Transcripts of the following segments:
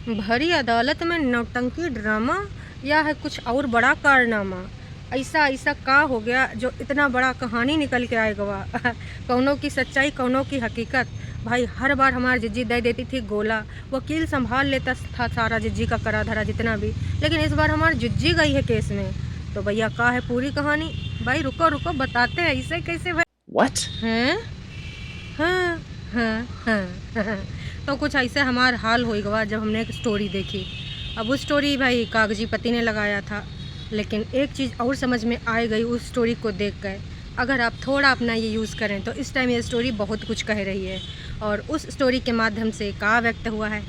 भरी अदालत में नौटंकी ड्रामा या है कुछ और बड़ा कारनामा। ऐसा ऐसा का हो गया जो इतना बड़ा कहानी निकल के आएगा। कौनों की सच्चाई कौनों की हकीकत। भाई हर बार हमारी जिज्जी दे देती थी गोला, वकील संभाल लेता था सारा जिज्जी का करा धरा जितना भी, लेकिन इस बार हमारी जिज्जी गई है केस में। तो भैया का है पूरी कहानी। भाई रुको रुको बताते हैं। ऐसे कैसे भाई? What? हैं? हाँ हाँ हाँ। तो कुछ ऐसे हमारा हाल हो गया जब हमने एक स्टोरी देखी। अब उस स्टोरी भाई कागजी पति ने लगाया था, लेकिन एक चीज़ और समझ में आ गई उस स्टोरी को देख कर। अगर आप थोड़ा अपना ये यूज़ करें तो इस टाइम ये स्टोरी बहुत कुछ कह रही है, और उस स्टोरी के माध्यम से का व्यक्त हुआ है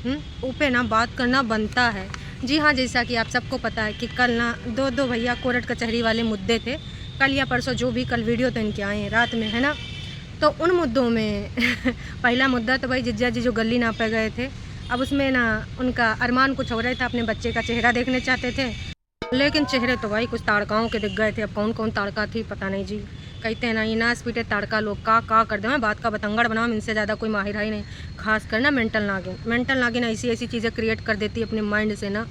ऊपर ना बात करना बनता है। जी हाँ, जैसा कि आप सबको पता है कि कल ना दो भैया कोर्ट कचहरी वाले मुद्दे थे, कल या परसों जो भी, कल वीडियो तो इनके आए हैं रात में, है ना। तो उन मुद्दों में पहला मुद्दा तो भाई जिज्जा जी जो गली नापे गए थे। अब उसमें ना उनका अरमान कुछ हो रहा था, अपने बच्चे का चेहरा देखने चाहते थे, लेकिन चेहरे तो भाई कुछ ताड़काओं के दिख गए थे। अब कौन कौन ताड़का थी पता नहीं जी। कहते हैं ना इनास पीटे ताड़का लोग का कर दे। मैं बात का बतंगड़ बनाऊँ, इनसे ज़्यादा कोई माहिर ही नहीं। खास कर ना मेंटल नागिन ऐसी ऐसी चीज़ें क्रिएट कर देती है अपने माइंड से ना।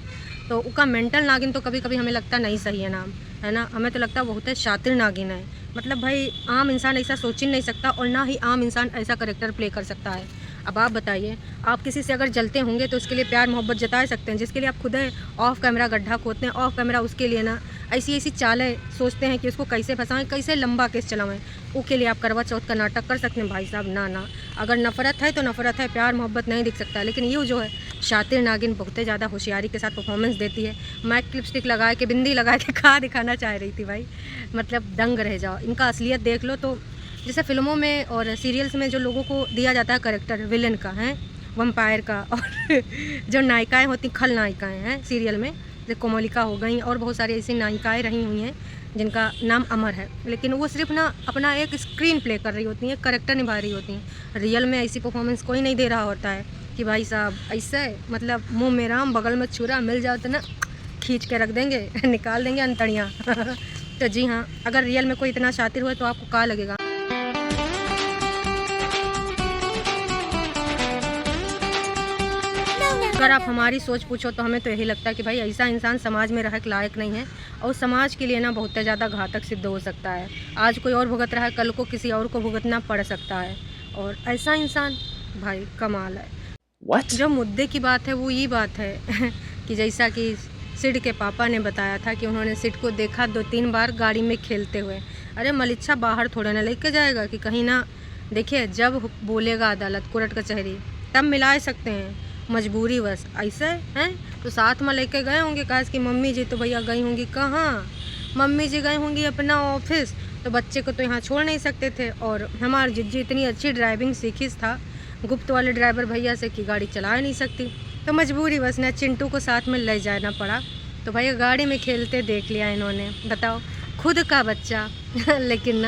तो उसका मेंटल नागिन तो कभी कभी हमें लगता नहीं सही है नाम, है ना। हमें तो लगता है बहुत है शातिर नागिन है। मतलब भाई आम इंसान ऐसा सोच ही नहीं सकता, और ना ही आम इंसान ऐसा करेक्टर प्ले कर सकता है। अब आप बताइए, आप किसी से अगर जलते होंगे तो उसके लिए प्यार मोहब्बत जता सकते हैं, जिसके लिए आप खुद है ऑफ कैमरा गड्ढा खोदते हैं, ऑफ कैमरा उसके लिए ना ऐसी ऐसी चालें सोचते हैं कि उसको कैसे फंसाएं, कैसे लंबा केस चलाएं। उसके लिए आप करवा चौथ का नाटक कर सकते हैं। भाई साहब ना, अगर नफ़रत है तो नफ़रत है, प्यार मोहब्बत नहीं दिख सकता। लेकिन ये जो है शातिर नागिन बहुत ज़्यादा होशियारी के साथ परफॉर्मेंस देती है। मैक लिपस्टिक लगा के बिंदी लगा के कहा दिखाना चाह रही थी भाई, मतलब दंग रह जाओ। इनका असलियत देख लो। तो जैसे फिल्मों में और सीरियल्स में जो लोगों को दिया जाता है करेक्टर विलन का, है वम्पायर का, और जो नायिकाएँ होती खलनायिकाएँ हैं सीरियल में, जैसे कोमलिका हो गई, और बहुत सारी ऐसी नायिकाएँ रही हुई हैं जिनका नाम अमर है, लेकिन वो सिर्फ ना अपना एक स्क्रीन प्ले कर रही होती हैं, करेक्टर निभा रही होती हैं। रियल में ऐसी परफॉर्मेंस कोई नहीं दे रहा होता है कि भाई साहब ऐसे मतलब मुंह में राम बगल में छुरा मिल जाओ तो ना खींच के रख देंगे निकाल देंगे अंतड़ियाँ। तो जी हाँ, अगर रियल में कोई इतना शातिर हुआ तो आपको क्या लगेगा। अगर आप हमारी सोच पूछो तो हमें तो यही लगता है कि भाई ऐसा इंसान समाज में रह के लायक नहीं है, और समाज के लिए ना बहुत ज़्यादा घातक सिद्ध हो सकता है। आज कोई और भुगत रहा है, कल को किसी और को भुगतना पड़ सकता है, और ऐसा इंसान भाई कमाल है। What? जो मुद्दे की बात है वो ये बात है कि जैसा कि सिड के पापा ने बताया था कि उन्होंने सिड को देखा 2-3 बार गाड़ी में खेलते हुए। अरे मलिच्छा बाहर थोड़ा ना लेके जाएगा कि कहीं ना, देखिए जब बोलेगा अदालत कोर्ट कचहरी तब मिला सकते हैं, मजबूरी बस ऐसे हैं। तो साथ में लेके गए होंगे, कहा कि मम्मी जी तो भैया गई होंगी कहाँ, मम्मी जी गई होंगी अपना ऑफिस, तो बच्चे को तो यहाँ छोड़ नहीं सकते थे। और हमारी जिज्जी इतनी अच्छी ड्राइविंग सीखी था गुप्त वाले ड्राइवर भैया से कि गाड़ी चला नहीं सकती, तो मजबूरी बस ना चिंटू को साथ में ले जाना पड़ा। तो भैया गाड़ी में खेलते देख लिया इन्होंने, बताओ खुद का बच्चा लेकिन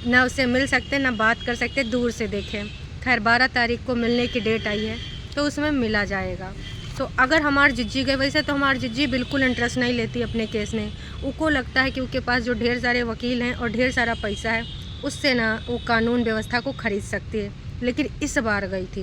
ना उससे मिल सकते ना बात कर सकते, दूर से देखें। खैर 12 तारीख को मिलने की डेट आई है तो उसमें मिला जाएगा। तो अगर हमारी जिज्जी गई, वैसे तो हमारी जिज्जी बिल्कुल इंटरेस्ट नहीं लेती अपने केस में। उनको लगता है कि उसके पास जो ढेर सारे वकील हैं और ढेर सारा पैसा है, उससे ना वो कानून व्यवस्था को खरीद सकती है। लेकिन इस बार गई थी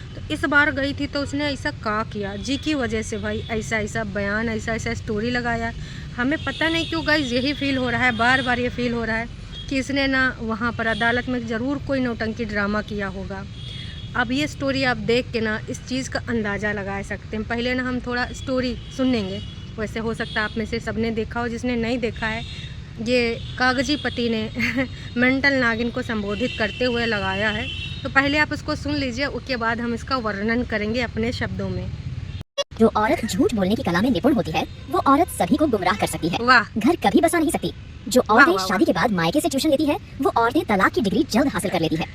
तो इस बार गई थी तो उसने ऐसा का किया जी की वजह से भाई ऐसा ऐसा बयान, ऐसा ऐसा स्टोरी लगाया। हमें पता नहीं क्यों गाइस यही फील हो रहा है, बार बार ये फील हो रहा है कि इसने ना वहाँ पर अदालत में ज़रूर कोई नौटंकी ड्रामा किया होगा। अब ये स्टोरी आप देख के ना इस चीज़ का अंदाज़ा लगा सकते हैं। पहले ना हम थोड़ा स्टोरी सुनेंगे, वैसे हो सकता है आप में से सबने देखा हो, जिसने नहीं देखा है ये कागजी पति ने मेंटल नागिन को संबोधित करते हुए लगाया है। तो पहले आप उसको सुन लीजिए, उसके बाद हम इसका वर्णन करेंगे अपने शब्दों में। जो औरत झूठ बोलने की कला में निपुण होती है वो औरत सभी को गुमराह कर सकती है। वाह, घर कभी बसा नहीं सकती। जो वाह, औरतें वाह, शादी के बाद मायके से ट्यूशन लेती है वो औरतें तलाक की डिग्री जल्द हासिल कर लेती है।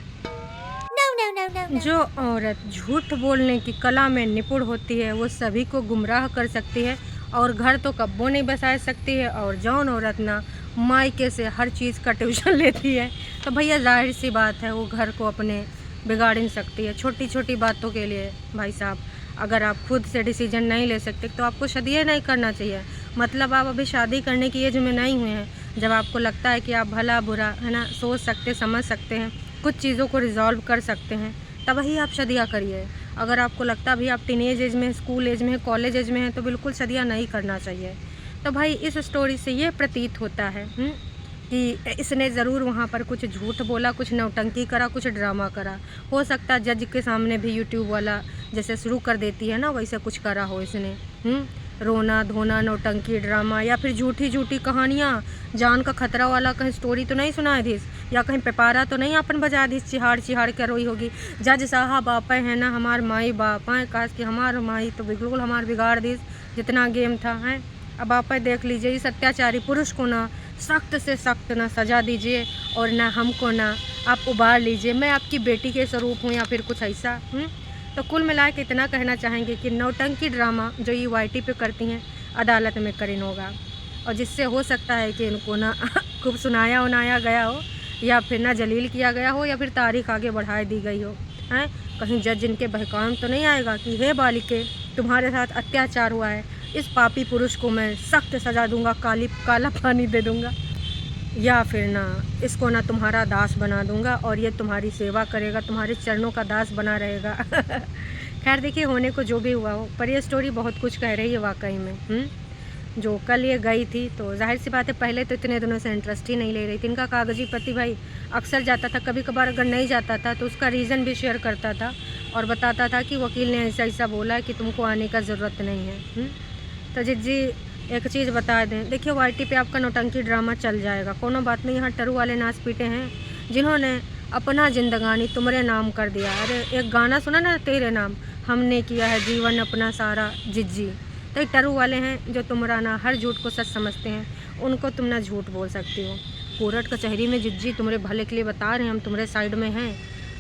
जो औरत झूठ बोलने की कला में निपुण होती है वो सभी को गुमराह कर सकती है, और घर तो कब्बों नहीं बसा सकती है। और जौन औरत ना मायके से हर चीज़ का ट्यूशन लेती है तो भैया जाहिर सी बात है वो घर को अपने बिगाड़ नहीं सकती है। छोटी छोटी बातों के लिए भाई साहब अगर आप खुद से डिसीजन नहीं ले सकते तो आपको शादी नहीं करना चाहिए। मतलब आप अभी शादी करने की एज में नहीं हुए हैं, जब आपको लगता है कि आप भला बुरा है ना सोच सकते समझ सकते हैं, कुछ चीज़ों को रिजॉल्व कर सकते हैं, तब ही आप शादियाँ करिए। अगर आपको लगता भी आप टीनेज एज में, स्कूल एज में, कॉलेज एज में हैं, तो बिल्कुल शादियाँ नहीं करना चाहिए। तो भाई इस स्टोरी से ये प्रतीत होता है कि इसने ज़रूर वहाँ पर कुछ झूठ बोला, कुछ नौटंकी करा, कुछ ड्रामा करा। हो सकता जज के सामने भी यूट्यूब वाला जैसे शुरू कर देती है ना, वैसे कुछ करा हो इसने। रोना धोना, नौटंकी, ड्रामा, या फिर झूठी झूठी कहानियाँ, जान का खतरा वाला कहीं स्टोरी तो नहीं सुना दी, या कहीं पेपारा तो नहीं अपन बजा दी, चिहाड़ चिहाड़ कर रोई होगी। जज साहब आप हैं ना, हमार माई बाप हैं, काश कि हमार माई तो बिल्कुल हमार बिगाड़ दी जितना गेम था है। अब आप देख लीजिए, इस अत्याचारी पुरुष को ना सख्त से सख्त ना सज़ा दीजिए, और ना हमको ना आप उबार लीजिए, मैं आपकी बेटी के स्वरूप हूँ या फिर कुछ ऐसा। तो कुल मिला के इतना कहना चाहेंगे कि नौटंकी ड्रामा जो ये YT पे करती हैं, अदालत में करीन होगा, और जिससे हो सकता है कि इनको ना खूब सुनाया उनाया गया हो, या फिर ना जलील किया गया हो, या फिर तारीख आगे बढ़ा दी गई हो। हैं कहीं जज इनके बहकाम तो नहीं आएगा कि हे बालिके, तुम्हारे साथ अत्याचार हुआ है, इस पापी पुरुष को मैं सख्त सज़ा दूंगा, काला पानी दे दूंगा, या फिर ना इसको ना तुम्हारा दास बना दूंगा और ये तुम्हारी सेवा करेगा, तुम्हारे चरणों का दास बना रहेगा। खैर देखिए, होने को जो भी हुआ हो, पर ये स्टोरी बहुत कुछ कह रही है वाकई में। जो कल ये गई थी, तो जाहिर सी बात है पहले तो इतने दिनों से इंटरेस्ट ही नहीं ले रही थी। इनका कागजी पति भाई अक्सर जाता था, कभी कभार अगर नहीं जाता था तो उसका रीज़न भी शेयर करता था और बताता था कि वकील ने ऐसा ऐसा बोला कि तुमको आने का ज़रूरत नहीं है। तो जिज्जी एक चीज़ बता दें, देखिए YT पे आपका नौटंकी ड्रामा चल जाएगा, कोनो बात नहीं। यहाँ टरू वाले नाच पीटे हैं जिन्होंने अपना जिंदगानी तुम्हारे नाम कर दिया। अरे एक गाना सुना ना, तेरे नाम हमने किया है जीवन अपना सारा जिज्जी। तो ये टरू वाले हैं जो तुम्हारा ना हर झूठ को सच समझते हैं, उनको तुम ना झूठ बोल सकती हो। कोर्ट कचहरी में जिज्जी तुम्हारे भले के लिए बता रहे हैं, हम तुम्हारे साइड में हैं,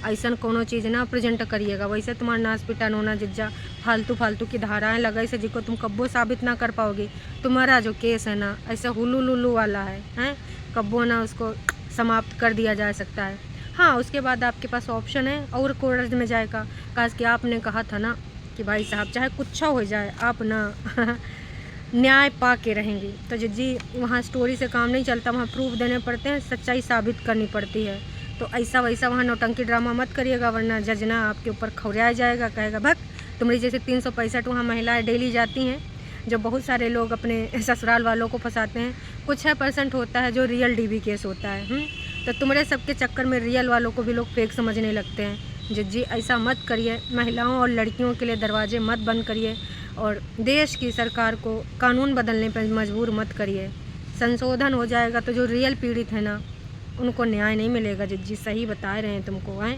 ऐसा कोनो चीज़ ना प्रेजेंट करिएगा। वैसे तुम्हारा नाच पिटा नोना जिज्जा फालतू की धाराएं लगाई से जिसको तुम कब्बो साबित ना कर पाओगे। तुम्हारा जो केस है ना ऐसा हुलू लुलू वाला है, कब्बो ना उसको समाप्त कर दिया जा सकता है। हाँ, उसके बाद आपके पास ऑप्शन है और कोर्ट में जाएगा। काश कि आपने कहा था ना कि भाई साहब चाहे कुछ हो जाए आप ना न्याय पा के रहेंगी। तो जिज्जी वहाँ स्टोरी से काम नहीं चलता, वहाँ प्रूफ देने पड़ते हैं, सच्चाई साबित करनी पड़ती है। तो ऐसा वैसा वहाँ नौटंकी ड्रामा मत करिएगा, वरना जज ना आपके ऊपर खौराया जाएगा, कहेगा भग तुम्हारी जैसे 365 वहाँ महिलाएं डेली जाती हैं, जो बहुत सारे लोग अपने ससुराल वालों को फंसाते हैं। कुछ 6% होता है जो रियल DV केस होता है। तो तुम्हारे सबके चक्कर में रियल वालों को भी लोग फेक समझने लगते हैं। जज्जी ऐसा मत करिए, महिलाओं और लड़कियों के लिए दरवाजे मत बंद करिए, और देश की सरकार को कानून बदलने पर मजबूर मत करिए। संशोधन हो जाएगा तो जो रियल पीड़ित है ना उनको न्याय नहीं मिलेगा। जिज्जी सही बता रहे हैं तुमको हैं।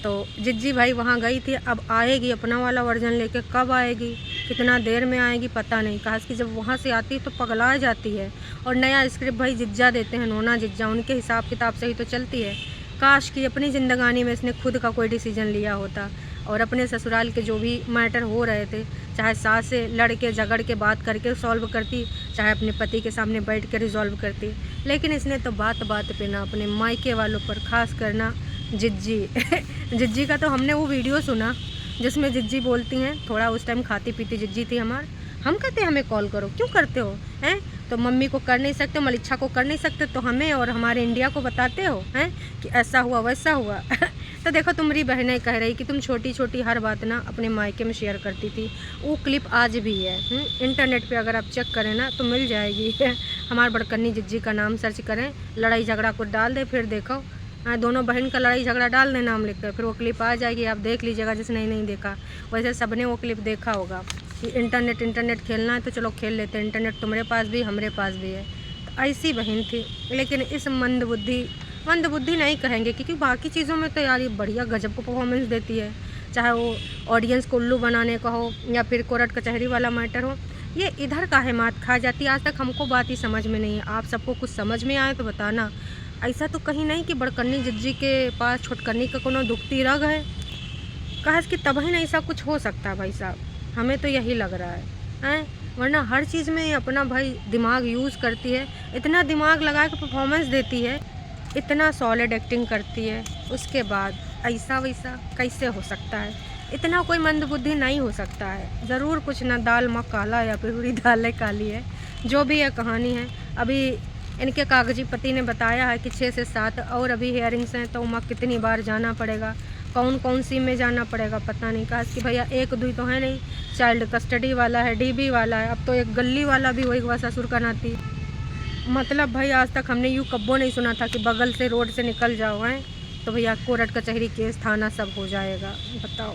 तो जिज्जी भाई वहाँ गई थी, अब आएगी अपना वाला वर्जन लेके। कब आएगी, कितना देर में आएगी पता नहीं। खास कि जब वहाँ से आती तो पगला जाती है, और नया स्क्रिप्ट भाई जिज्जा देते हैं, नोना जिज्जा, उनके हिसाब किताब से ही तो चलती है। काश कि अपनी ज़िंदगानी में इसने खुद का कोई डिसीजन लिया होता और अपने ससुराल के जो भी मैटर हो रहे थे, चाहे सास से लड़ के झगड़ के बात करके सॉल्व करती, चाहे अपने पति के सामने बैठ के रिजॉल्व करती। लेकिन इसने तो बात बात पे ना अपने मायके वालों पर खास करना जिज्जी जिज्जी का तो हमने वो वीडियो सुना जिसमें जिज्जी बोलती हैं, थोड़ा उस टाइम खाती पीती जिज्जी थी हम कहते हैं हमें कॉल करो, क्यों करते हो हैं? तो मम्मी को कर नहीं सकते, मलिच्छा को कर नहीं सकते, तो हमें और हमारे इंडिया को बताते हो हैं कि ऐसा हुआ वैसा हुआ। तो देखो तुम्हारी बहनें कह रही कि तुम छोटी छोटी हर बात ना अपने मायके में शेयर करती थी। वो क्लिप आज भी है इंटरनेट पे, अगर आप चेक करें ना तो मिल जाएगी। हमारे बड़कन्नी जिज्जी का नाम सर्च करें, लड़ाई झगड़ा को डाल दे, फिर देखो दोनों बहन का लड़ाई झगड़ा डाल दे नाम लिख कर, फिर वो क्लिप आ जाएगी, आप देख लीजिएगा जिसने नहीं देखा। वैसे सबने वो क्लिप देखा होगा कि इंटरनेट खेलना है तो चलो खेल लेते हैं, इंटरनेट तुम्हारे पास भी हमारे पास भी है। तो ऐसी बहन थी। लेकिन इस मंदबुद्धि नहीं कहेंगे, क्योंकि बाकी चीज़ों में तो यार ये बढ़िया गजब को परफॉर्मेंस देती है, चाहे वो ऑडियंस को उल्लू बनाने का हो या फिर कोर्ट कचहरी वाला मैटर हो। ये इधर काहे मात खा जाती है, आज तक हमको बात ही समझ में नहीं है। आप सबको कुछ समझ में आए तो बताना। ऐसा तो कहीं नहीं कि बड़कन्नी जिज्जी के पास छोटकन्नी का कोनो दुखती रग है, कहा कि तभी नहीं ऐसा कुछ हो सकता भाई साहब, हमें तो यही लग रहा है। वरना हर चीज़ में अपना भाई दिमाग यूज़ करती है, इतना दिमाग लगा के परफॉर्मेंस देती है, इतना सॉलिड एक्टिंग करती है, उसके बाद ऐसा वैसा कैसे हो सकता है? इतना कोई मंदबुद्धि नहीं हो सकता है। ज़रूर कुछ ना दाल माँ काला या फिर पूरी दालें काली है, जो भी है कहानी है। अभी इनके कागजी पति ने बताया है कि 6 से 7 और अभी हियरिंग्स हैं, तो वहाँ कितनी बार जाना पड़ेगा, कौन कौन सी में जाना पड़ेगा पता नहीं। कहा कि भैया एक दुई तो है नहीं, चाइल्ड कस्टडी वाला है, डीबी वाला है, अब तो एक गली वाला भी होगा ससुर का नाती। मतलब भाई आज तक हमने यूँ कब्बो नहीं सुना था कि बगल से रोड से निकल जाओ हैं तो भैया कोर्ट कचहरी केस थाना सब हो जाएगा। बताओ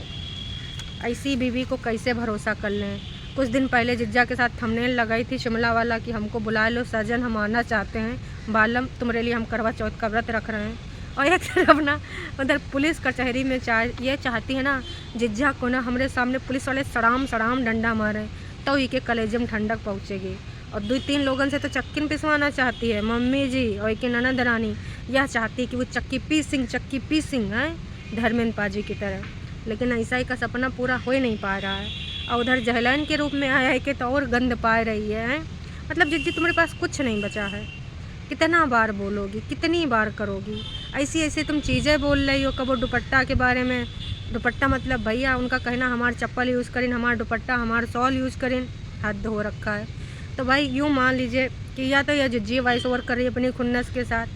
ऐसी बीवी को कैसे भरोसा कर लें। कुछ दिन पहले जिज्जा के साथ थंबनेल लगाई थी शिमला वाला कि हमको बुला लो सजन, हम आना चाहते हैं, बालम तुम्हारे लिए हम करवा चौथ का व्रत रख रहे हैं। और एक तरफ ना उधर पुलिस कचहरी में ये चाहती है ना जिज्जा को ना हमारे सामने पुलिस वाले सड़ाम सड़ाम डंडा मारे तो ही के कलेजे में ठंडक पहुँचेगी। और 2-3 लोगों से तो चक्की पिसवाना चाहती है मम्मी जी और एक ननद रानी, यह चाहती है कि वो चक्की पीसिंग है धर्मेंद्र पाजी की तरह। लेकिन ऐसा ही का सपना पूरा हो ही नहीं पा रहा है। और उधर जहलान के रूप में आया है कि तो और गंद पा रही है। मतलब जिज्जी तुम्हारे पास कुछ नहीं बचा है, कितना बार बोलोगी, कितनी बार करोगी। ऐसी तुम चीज़ें बोल रही हो। कबो दुपट्टा के बारे में, दुपट्टा मतलब भैया उनका कहना हमार चप्पल यूज़ करें, हमार दुपट्टा हमार शॉल यूज़ करें, हद हो रखा है। तो भाई यूँ मान लीजिए कि या तो यह जिज्जी वॉइस ओवर कर रही है अपनी खुन्नस के साथ,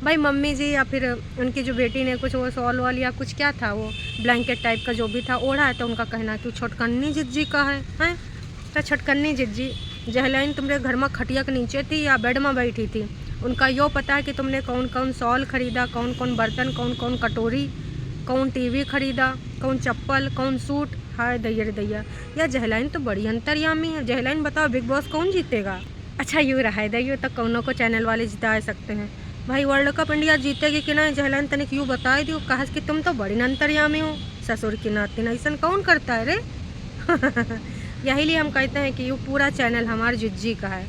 भाई मम्मी जी या फिर उनकी जो बेटी ने कुछ वो शॉल वाल या कुछ क्या था वो ब्लैंकेट टाइप का जो भी था ओढ़ा है, तो उनका कहना कि छोटकन्नी जिज्जी का है तो छोटकन्नी जिज्जी जहलाइन तुम्हारे घर में खटिया के नीचे थी या बेड में बैठी थी, उनका यो पता है कि तुमने कौन कौन शॉल खरीदा, कौन कौन बर्तन, कौन कौन कटोरी, कौन टीवी खरीदा, कौन चप्पल, कौन सूट। हाय दैया रे दैया, या जहलाइन तो बड़ी अंतर्यामी है। जहलाइन बताओ बिग बॉस कौन जीतेगा। अच्छा यूँ रहा है दैयो तो कौनों को चैनल वाले जिता सकते हैं। भाई वर्ल्ड कप इंडिया जीतेगी कि नहीं जहलाइन तनिक यूँ बता दियो। कहा कि तुम तो बड़ी अंतर्यामी हो, ससुर की नातिन, ऐसा कौन करता है रे। यही लिए हम कहते हैं कि यूँ पूरा चैनल हमारे जिज्जी का है।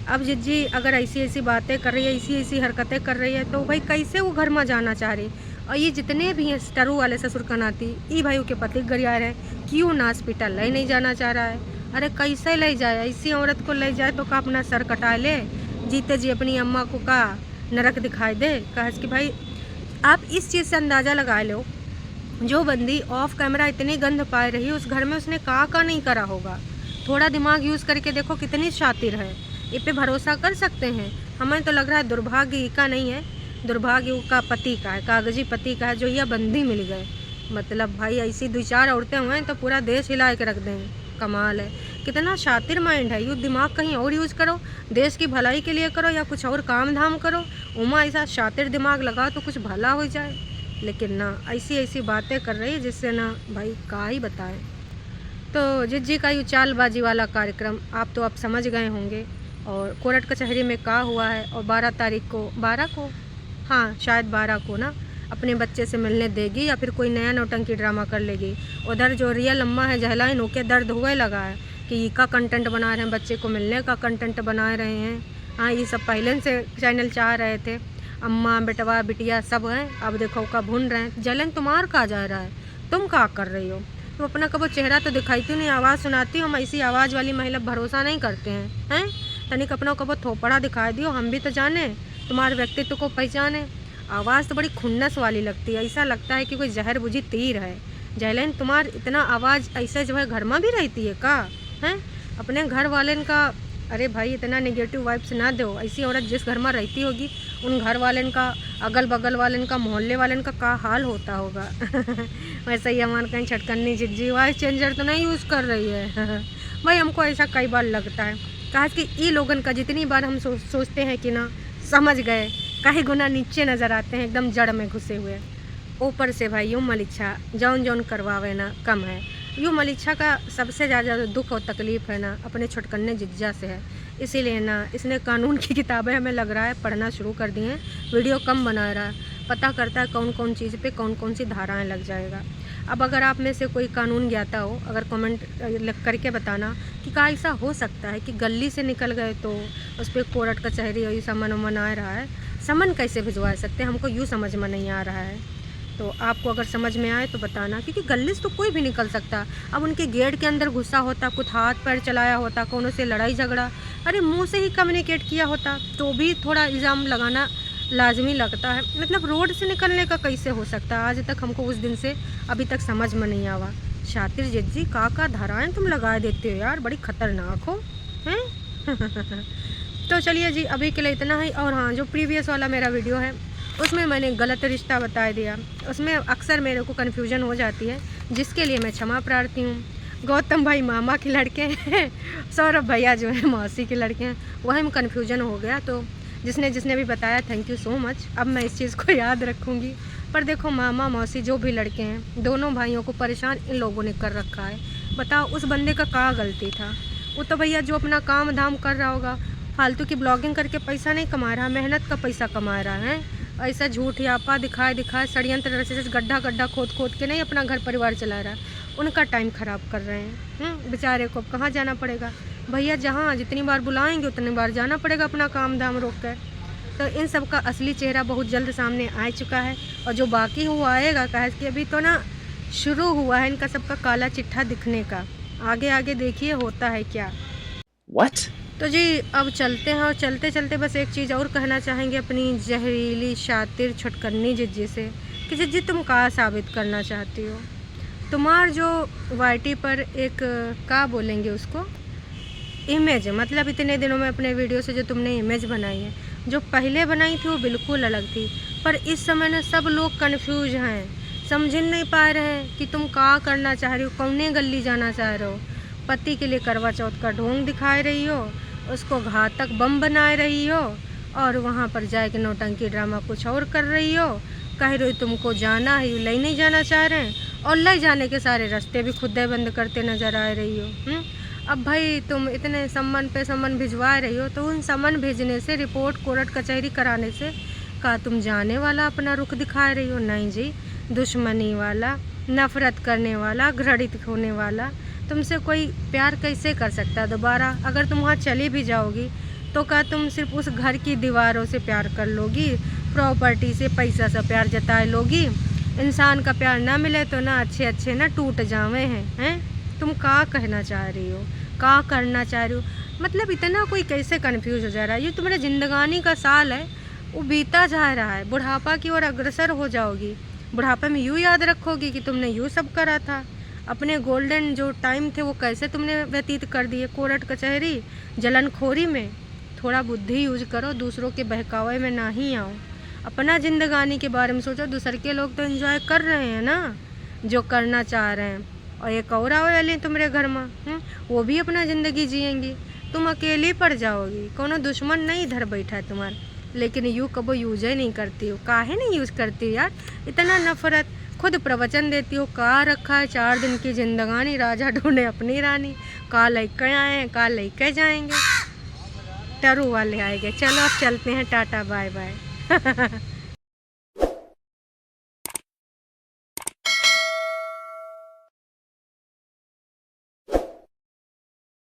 अब जिज्जी अगर ऐसी बातें कर रही है, ऐसी हरकतें कर रही है तो भाई कैसे वो घर में जाना चाह रही। और ये जितने भी हैं स्टरू वाले ससुर का नाती, ये भाई के पति गरिया रहे, क्यों ना हॉस्पिटल ले नहीं जाना चाह रहा है। अरे कैसे ले जाए, ऐसी औरत को ले जाए तो का अपना सर कटा ले, जीते जी अपनी अम्मा को का नरक दिखाई दे। कहा कि भाई आप इस चीज़ से अंदाज़ा लगा लो, जो बंदी ऑफ कैमरा इतनी गंध पाए रही उस घर में उसने का नहीं करा होगा। थोड़ा दिमाग यूज़ करके देखो कितनी शातिर है, ये पे भरोसा कर सकते हैं। हमें तो लग रहा है दुर्भाग्य का नहीं है, दुर्भाग्य का पति का है, कागजी पति का है जो यह बंदी मिल गए। मतलब भाई ऐसी 2-4 औरतें हुए तो पूरा देश हिला के रख दें। कमाल है, कितना शातिर माइंड है। यू दिमाग कहीं और यूज़ करो, देश की भलाई के लिए करो या कुछ और काम धाम करो, उमा ऐसा शातिर दिमाग लगा तो कुछ भला हो जाए। लेकिन ना ऐसी बातें कर रही है जिससे ना भाई का ही बताएं। तो जिज्जी का यू चालबाजी वाला कार्यक्रम आप तो अब समझ गए होंगे। और कोर्ट कचहरी में का हुआ है और 12 तारीख को 12 को हाँ शायद 12 को ना अपने बच्चे से मिलने देगी या फिर कोई नया नौटंकी ड्रामा कर लेगी। उधर जो रियल अम्मा है जहलाइन होके दर्द हुए लगा है कि का कंटेंट बना रहे हैं, बच्चे को मिलने का कंटेंट बना रहे हैं। हाँ ये सब पहले से चैनल चाह रहे थे, अम्मा बेटवा बिटिया सब हैं। अब देखो का भून रहे हैं। जलन तुम्हार कहा जा रहा है, तुम क्या कर रही हो। तुम अपना कबो चेहरा तो दिखाई नहीं, आवाज़ सुनाती हो। हम ऐसी आवाज़ वाली महिला भरोसा नहीं करते हैं। तनिक अपना कबो थोपड़ा दिखाई दियो, हम भी तो जाने, तुम्हारे व्यक्तित्व को पहचाने। आवाज़ तो बड़ी खुन्नस वाली लगती है, ऐसा लगता है कि कोई जहर बुझी तीर है। जयलन तुम्हार इतना आवाज़ ऐसे जो है घर में भी रहती है का हैं अपने घर वाले का। अरे भाई इतना नेगेटिव वाइब्स ना दो। ऐसी औरत जिस घर में रहती होगी उन घर वाले का, अगल बगल वाले का, मोहल्ले वाले का हाल होता होगा। वैसे ही हमारे कहीं छटकन्नी जिज्जी वॉइस चेंजर तो नहीं यूज़ कर रही है। भाई हमको ऐसा कई बार लगता है। कहा कि ये लोगन का जितनी बार हम सोचते हैं कि ना समझ गए, कहीं गुना नीचे नज़र आते हैं एकदम जड़ में घुसे हुए। ऊपर से भाई यूँ मलिच्छा जौन करवावे ना कम है। यूँ मलिच्छा का सबसे ज़्यादा दुख और तकलीफ़ है ना अपने छुटकन्ने जिज्जा से है। इसीलिए ना इसने कानून की किताबें हमें लग रहा है पढ़ना शुरू कर दी हैं। वीडियो कम बना रहा है, पता करता है कौन कौन चीज़ पे कौन कौन सी धाराएं लग जाएगा। अब अगर आप में से कोई कानून ज्ञाता हो, अगर कमेंट करके बताना कि क्या ऐसा हो सकता है कि गली से निकल गए तो उस पर कोर्ट कचहरी और ये समन उमन आ रहा है। समन कैसे भिजवा सकते हैं, हमको यूँ समझ में नहीं आ रहा है। तो आपको अगर समझ में आए तो बताना, क्योंकि गली से तो कोई भी निकल सकता। अब उनके गेट के अंदर घुसा होता, कुछ हाथ पैर चलाया होता, कौनों से लड़ाई झगड़ा, अरे मुंह से ही कम्युनिकेट किया होता तो भी थोड़ा इल्ज़ाम लगाना लाजमी लगता है। मतलब रोड से निकलने का कैसे हो सकता है, आज तक हमको उस दिन से अभी तक समझ में नहीं आवा। शातिर जिज्जी का धाराएँ तुम लगा देते हो यार, बड़ी खतरनाक हो हैं। तो चलिए जी अभी के लिए इतना ही। और हाँ, जो प्रीवियस वाला मेरा वीडियो है उसमें मैंने गलत रिश्ता बता दिया। उसमें अक्सर मेरे को कन्फ्यूजन हो जाती है, जिसके लिए मैं क्षमा प्रार्थी हूँ। गौतम भाई मामा के लड़के हैं, सौरभ भैया जो है मौसी के लड़के हैं, वही में कन्फ्यूजन हो गया। तो जिसने भी बताया थैंक यू सो मच, अब मैं इस चीज़ को याद रखूँगी। पर देखो मामा मौसी जो भी लड़के हैं, दोनों भाइयों को परेशान इन लोगों ने कर रखा है। बताओ उस बंदे का क्या गलती था? वो तो भैया जो अपना काम धाम कर रहा होगा, फालतू की ब्लॉगिंग करके पैसा नहीं कमा रहा, मेहनत का पैसा कमा रहा है। ऐसा झूठ यापा दिखाए षड्यंत्र रचे गड्ढा खोद के नहीं अपना घर परिवार चला रहा है। उनका टाइम ख़राब कर रहे हैं। बेचारे को अब कहाँ जाना पड़ेगा भैया? जहाँ जितनी बार बुलाएंगे उतनी बार जाना पड़ेगा अपना काम धाम रोक कर। तो इन सब का असली चेहरा बहुत जल्द सामने आ चुका है, और जो बाकी हुआ आएगा, कहा कि अभी तो ना शुरू हुआ है इनका सबका काला चिट्ठा दिखने का। आगे आगे देखिए होता है क्या। What? तो जी अब चलते हैं, और चलते चलते बस एक चीज़ और कहना चाहेंगे अपनी जहरीली शातिर छुटकन्नी जिज्जी से कि जिज्जी तुम क्या साबित करना चाहती हो? तुम्हार जो वाईटी पर एक क्या बोलेंगे उसको, इमेज, मतलब इतने दिनों में अपने वीडियो से जो तुमने इमेज बनाई है, जो पहले बनाई थी वो बिल्कुल अलग थी। पर इस समय ना सब लोग कन्फ्यूज हैं, समझ नहीं पा रहे हैं कि तुम क्या करना चाह रही हो, कौने गली जाना चाह रहे हो। पति के लिए करवा चौथ का ढोंग दिखा रही हो, उसको घातक बम बना रही हो, और वहाँ पर जाके नौटंकी ड्रामा कुछ और कर रही हो। कह रही हो तुमको जाना है, ले नहीं जाना चाह रहे हैं, और ले जाने के सारे रास्ते भी खुद बंद करते नज़र आ रही हो। अब भाई तुम इतने सम्मन पे सम्मन भिजवा रही हो, तो उन सम्मन भेजने से, रिपोर्ट कोर्ट कचहरी कराने से का तुम जाने वाला अपना रुख दिखा रही हो? नहीं जी, दुश्मनी वाला, नफ़रत करने वाला, घृणित होने वाला तुमसे कोई प्यार कैसे कर सकता है दोबारा? अगर तुम वहाँ चली भी जाओगी तो क्या तुम सिर्फ उस घर की दीवारों से प्यार कर लोगी, प्रॉपर्टी से, पैसा से प्यार जता लोगी? इंसान का प्यार ना मिले तो ना अच्छे ना टूट जावे हैं। तुम क्या कहना चाह रही हो, क्या करना चाह रही हो? मतलब इतना कोई कैसे कंफ्यूज हो जा रहा है? ये तुम्हारे जिंदगानी का साल है, वो बीता जा रहा है, बुढ़ापा की ओर अग्रसर हो जाओगी। बुढ़ापे में यूँ याद रखोगी कि तुमने यूँ सब करा था। अपने गोल्डन जो टाइम थे वो कैसे तुमने व्यतीत कर दिए कोर्ट कचहरी जलनखोरी में। थोड़ा बुद्धि यूज करो, दूसरों के बहकावे में ना ही आओ। अपना जिंदगानी के बारे में सोचो। दूसरे के लोग तो एंजॉय कर रहे हैं ना जो करना चाह रहे हैं, और एक और आवे वाली तुम्हारे घर में, वो भी अपना ज़िंदगी जिएंगी। तुम अकेली पड़ जाओगी, कोनो दुश्मन नहीं इधर बैठा है तुम्हारा। लेकिन यू कबो यूज ही नहीं करती हो। काहे नहीं यूज़ करती हो यार? इतना नफरत, खुद प्रवचन देती हो, का रखा है 4 दिन की जिंदगानी, राजा ढूंढे अपनी रानी, का लेके आए का लेके जाएंगे, टरू वाले आएंगे। चलो अब चलते हैं, टाटा बाय बाय।